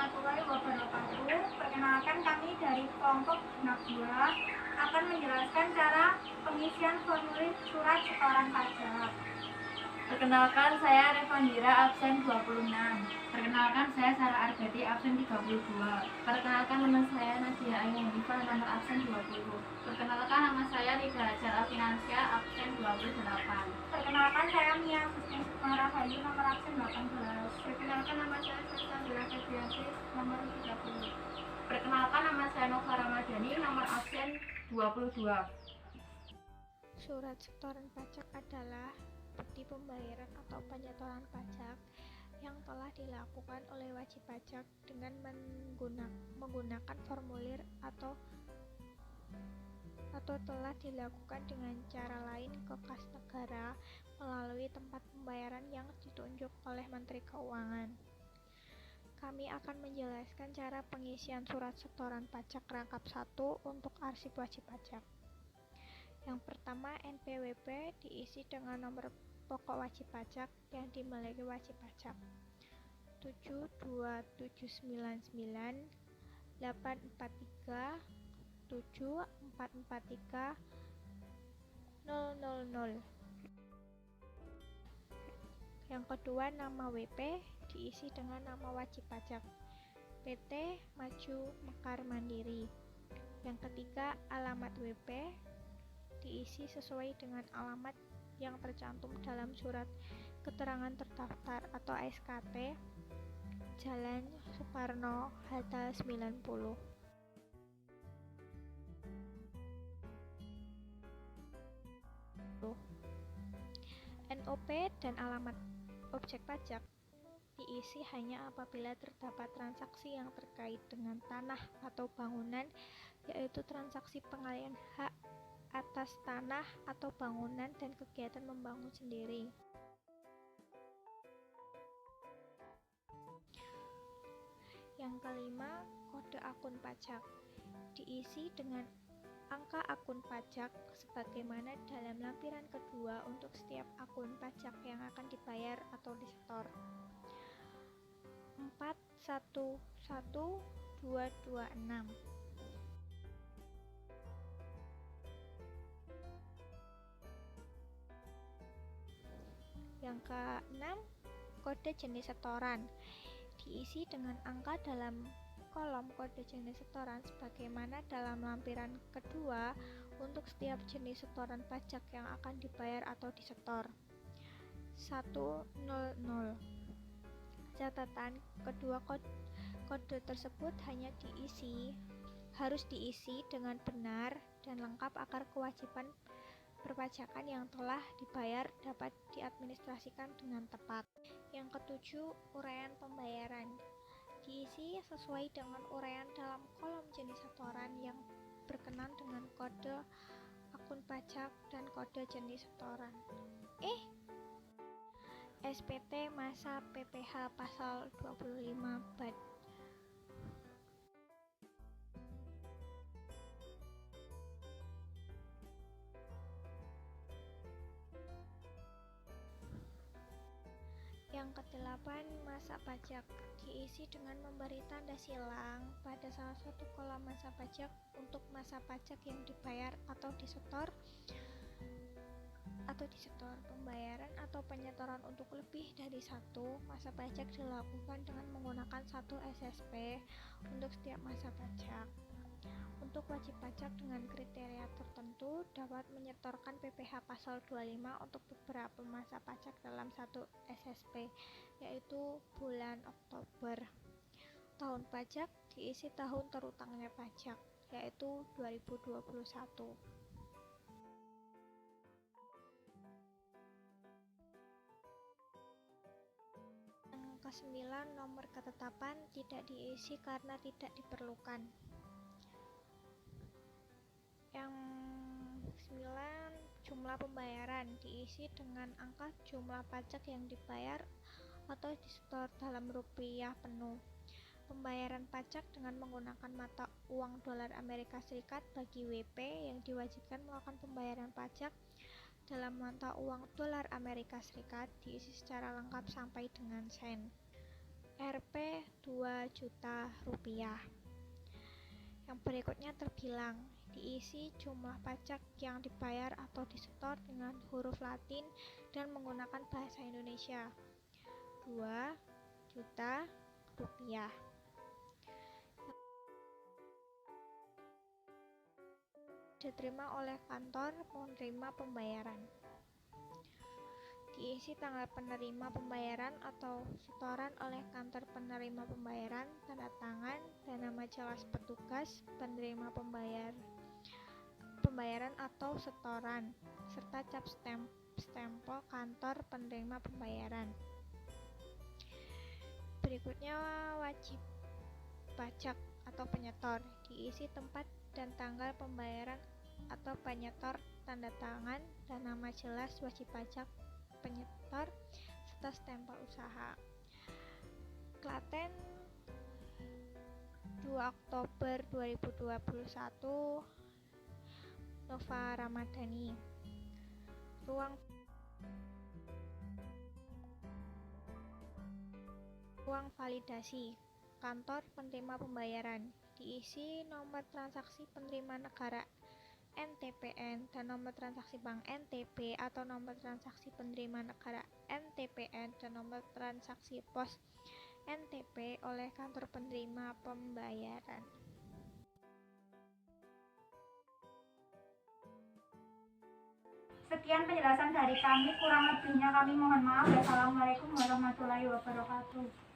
warahmatullahi wabarakatuh. Perkenalkan, kami dari kelompok genap 2 akan menjelaskan cara pengisian formulir surat setoran pajak. Perkenalkan, saya Revandira, absen 26. Perkenalkan, saya Sarah Argati, absen 32. Perkenalkan, nama saya Nadia Ayu Hanifah, nomor absen 20. Perkenalkan, nama saya Rida Hajar Afinansia, absen 28. Perkenalkan, saya Mia Agustin Sukmarahayu, nomor absen 18. Perkenalkan, nama saya Sandra Febriansyah, nomor 30. Perkenalkan, nama saya Nova Ramadhani, nomor absen 22. Surat setoran pajak adalah bukti pembayaran atau penyetoran pajak yang telah dilakukan oleh wajib pajak dengan menggunakan formulir atau telah dilakukan dengan cara lain ke kas negara melalui tempat pembayaran yang ditunjuk oleh Menteri Keuangan. Kami akan menjelaskan cara pengisian surat setoran pajak rangkap 1 untuk arsip wajib pajak. Yang pertama, NPWP diisi dengan nomor pokok wajib pajak yang dimiliki wajib pajak 72799 843 7443 000. Yang kedua, nama WP diisi dengan nama wajib pajak PT Maju Mekar Mandiri. Yang ketiga, alamat WP diisi sesuai dengan alamat yang tercantum dalam surat keterangan terdaftar atau SKT Jalan Soekarno Hatta 90. NOP dan alamat objek pajak diisi hanya apabila terdapat transaksi yang terkait dengan tanah atau bangunan, yaitu transaksi pengalihan hak atas tanah atau bangunan dan kegiatan membangun sendiri. Yang kelima, kode akun pajak diisi dengan angka akun pajak sebagaimana dalam lampiran kedua untuk setiap akun pajak yang akan dibayar atau disetor. 411226. Yang keenam, kode jenis setoran diisi dengan angka dalam kolom kode jenis setoran sebagaimana dalam lampiran kedua untuk setiap jenis setoran pajak yang akan dibayar atau disetor. 100. Catatan, kedua kode tersebut harus diisi dengan benar dan lengkap agar kewajiban perpajakan yang telah dibayar dapat diadministrasikan dengan tepat. Yang ketujuh, uraian pembayaran diisi sesuai dengan uraian dalam kolom jenis setoran yang berkenan dengan kode akun pajak dan kode jenis setoran. SPT masa PPh pasal 25 Bad. Yang kedelapan, masa pajak diisi dengan memberi tanda silang pada salah satu kolom masa pajak untuk masa pajak yang dibayar atau disetor pembayaran atau penyetoran untuk lebih dari satu masa pajak dilakukan dengan menggunakan satu SSP untuk setiap masa pajak. Untuk wajib pajak dengan kriteria tertentu dapat menyetorkan PPh pasal 25 untuk beberapa masa pajak dalam satu SSP, yaitu bulan Oktober. Tahun pajak diisi tahun terutangnya pajak, yaitu 2021. Yang ke-9, nomor ketetapan tidak diisi karena tidak diperlukan. Yang 9, jumlah pembayaran diisi dengan angka jumlah pajak yang dibayar atau disetor dalam rupiah penuh. Pembayaran pajak dengan menggunakan mata uang dolar Amerika Serikat bagi WP yang diwajibkan melakukan pembayaran pajak dalam mata uang dolar Amerika Serikat diisi secara lengkap sampai dengan sen. Rp 2 juta rupiah. Yang berikutnya terbilang diisi jumlah pajak yang dibayar atau disetor dengan huruf Latin dan menggunakan bahasa Indonesia. 2 juta rupiah. Diterima oleh kantor penerima pembayaran. Diisi tanggal penerima pembayaran atau setoran oleh kantor penerima pembayaran, tanda tangan dan nama jelas petugas penerima pembayaran atau setoran, serta cap stempel kantor penerima pembayaran. Berikutnya wajib pajak atau penyetor. Diisi tempat dan tanggal pembayaran atau penyetor, tanda tangan dan nama jelas wajib pajak penyetor serta stempel usaha. Klaten, 2 Oktober 2021. Nova Ramadhani. Ruang validasi kantor penerima pembayaran. Diisi nomor transaksi penerima negara NTPN dan nomor transaksi bank NTB atau nomor transaksi penerima negara NTPN dan nomor transaksi pos NTP oleh kantor penerima pembayaran. Sekian penjelasan dari kami, kurang lebihnya kami mohon maaf. Wassalamualaikum warahmatullahi wabarakatuh.